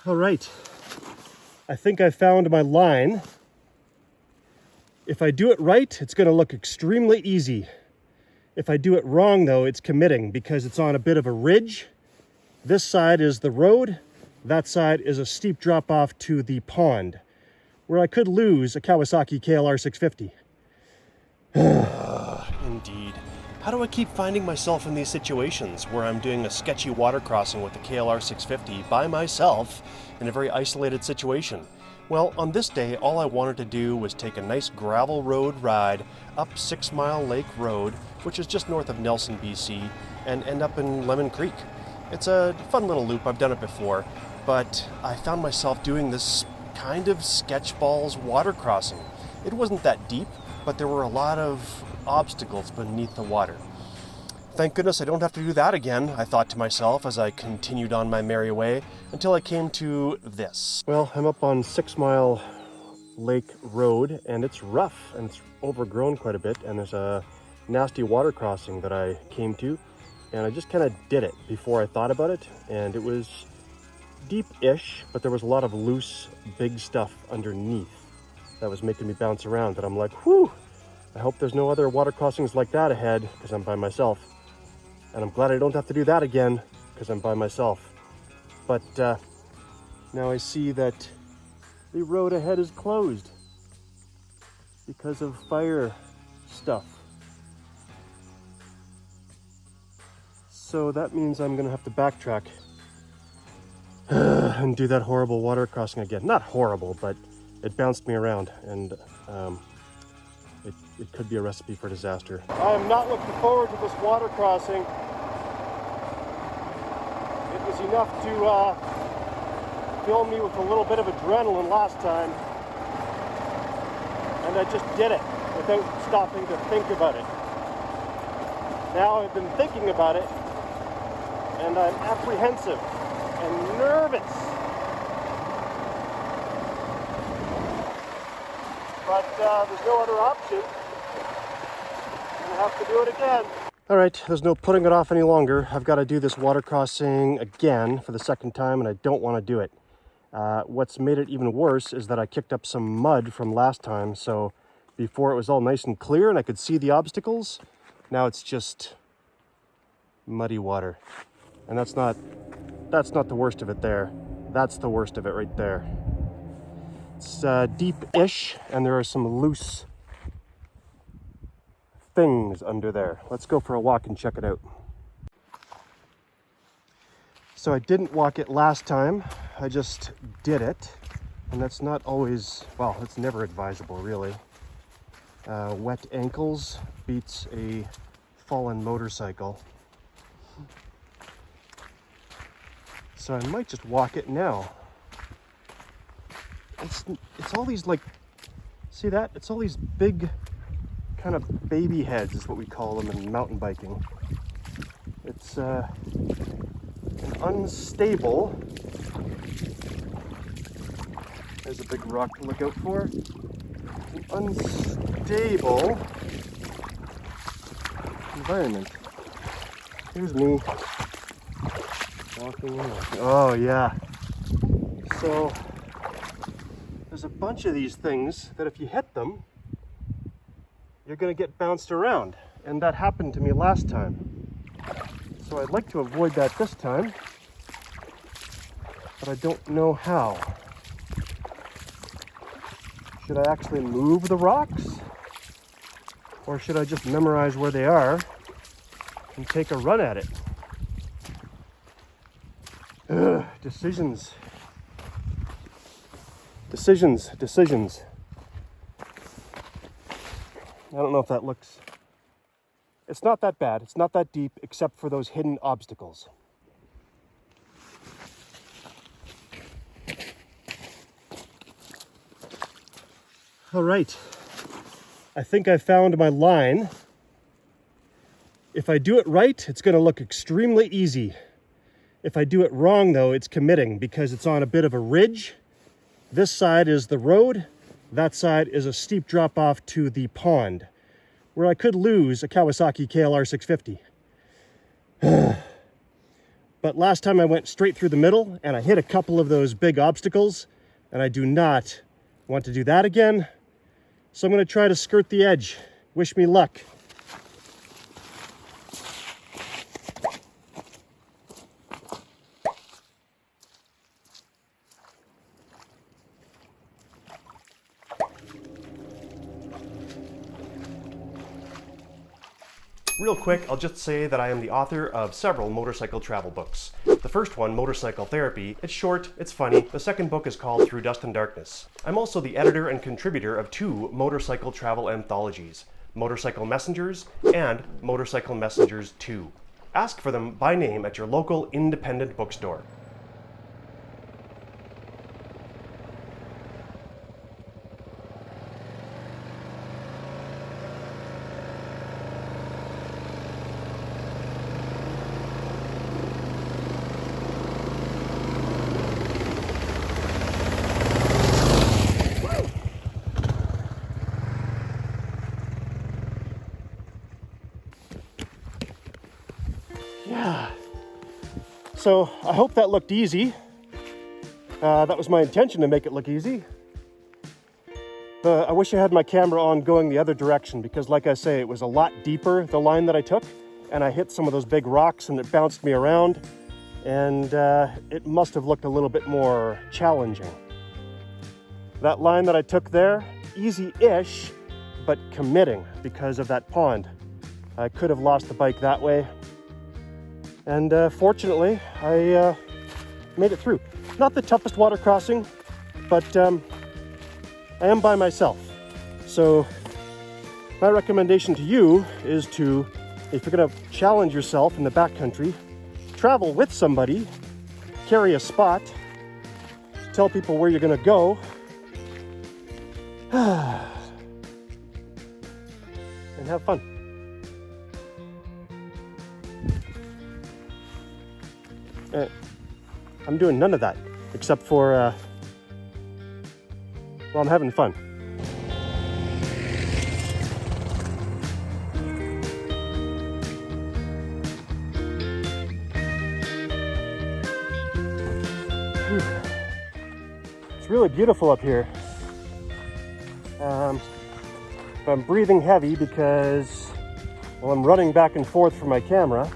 All right, I think I found my line. If I do it right, it's going to look extremely easy. If I do it wrong, though, it's committing because it's on a bit of a ridge. This side is the road. That side is a steep drop off to the pond, where I could lose a Kawasaki KLR 650. Indeed. How do I keep finding myself in these situations where I'm doing a sketchy water crossing with the KLR 650 by myself in a very isolated situation? Well, on this day, all I wanted to do was take a nice gravel road ride up 6 Mile Lake Road, which is just north of Nelson, BC, and end up in Lemon Creek. It's a fun little loop. I've done it before, but I found myself doing this kind of sketchballs water crossing. It wasn't that deep, but there were a lot of obstacles beneath the water. Thank goodness I don't have to do that again, I thought to myself as I continued on my merry way until I came to this. Well, I'm up on 6 Mile Lake Road, and it's rough and it's overgrown quite a bit, and there's a nasty water crossing that I came to, and I just kind of did it before I thought about it, and it was deep-ish, but there was a lot of loose, big stuff underneath that was making me bounce around, and I'm like, whew, I hope there's no other water crossings like that ahead because I'm by myself. And I'm glad I don't have to do that again because I'm by myself. But now I see that the road ahead is closed because of fire stuff. So that means I'm gonna have to backtrack and do that horrible water crossing again. Not horrible, but it bounced me around, and it could be a recipe for disaster. I am not looking forward to this water crossing. It was enough to fill me with a little bit of adrenaline last time, and I just did it without stopping to think about it. Now I've been thinking about it, and I'm apprehensive and nervous. But there's no other option. I'm gonna have to do it again. All right, there's no putting it off any longer. I've got to do this water crossing again for the second time, and I don't want to do it. What's made it even worse is that I kicked up some mud from last time, so before it was all nice and clear and I could see the obstacles, now it's just muddy water. And that's not the worst of it there. That's the worst of it right there. It's deep-ish, and there are some loose things under there. Let's go for a walk and check it out. So I didn't walk it last time, I just did it. And that's not always, well, it's never advisable, really. Wet ankles beats a fallen motorcycle. So I might just walk it now. It's all these, like, see that? It's all these big kind of baby heads is what we call them in mountain biking. It's an unstable, there's a big rock to look out for, an unstable environment. Here's me walking. Oh yeah. So there's a bunch of these things that if you hit them, you're going to get bounced around, and that happened to me last time. So I'd like to avoid that this time, but I don't know how. Should I actually move the rocks, or should I just memorize where they are and take a run at it? Ugh, decisions. I don't know if that looks... It's not that bad. It's not that deep, except for those hidden obstacles. All right. I think I found my line. If I do it right, it's going to look extremely easy. If I do it wrong, though, it's committing because it's on a bit of a ridge. This side is the road. That side is a steep drop off to the pond, where I could lose a Kawasaki KLR 650. But last time I went straight through the middle and I hit a couple of those big obstacles, and I do not want to do that again. So I'm going to try to skirt the edge. Wish me luck. Real quick, I'll just say that I am the author of several motorcycle travel books. The first one, Motorcycle Therapy, it's short, it's funny. The second book is called Through Dust and Darkness. I'm also the editor and contributor of 2 motorcycle travel anthologies, Motorcycle Messengers and Motorcycle Messengers 2. Ask for them by name at your local independent bookstore. Yeah, so I hope that looked easy. That was my intention, to make it look easy. I wish I had my camera on going the other direction, because like I say, it was a lot deeper, the line that I took, and I hit some of those big rocks and it bounced me around, and it must have looked a little bit more challenging. That line that I took there, easy-ish, but committing because of that pond. I could have lost the bike that way. And fortunately, I made it through. Not the toughest water crossing, but I am by myself. So my recommendation to you is to, if you're gonna challenge yourself in the backcountry, travel with somebody, carry a spot, tell people where you're gonna go, and have fun. I'm doing none of that, except for, well, I'm having fun. Whew. It's really beautiful up here. But I'm breathing heavy because, well, I'm running back and forth for my camera.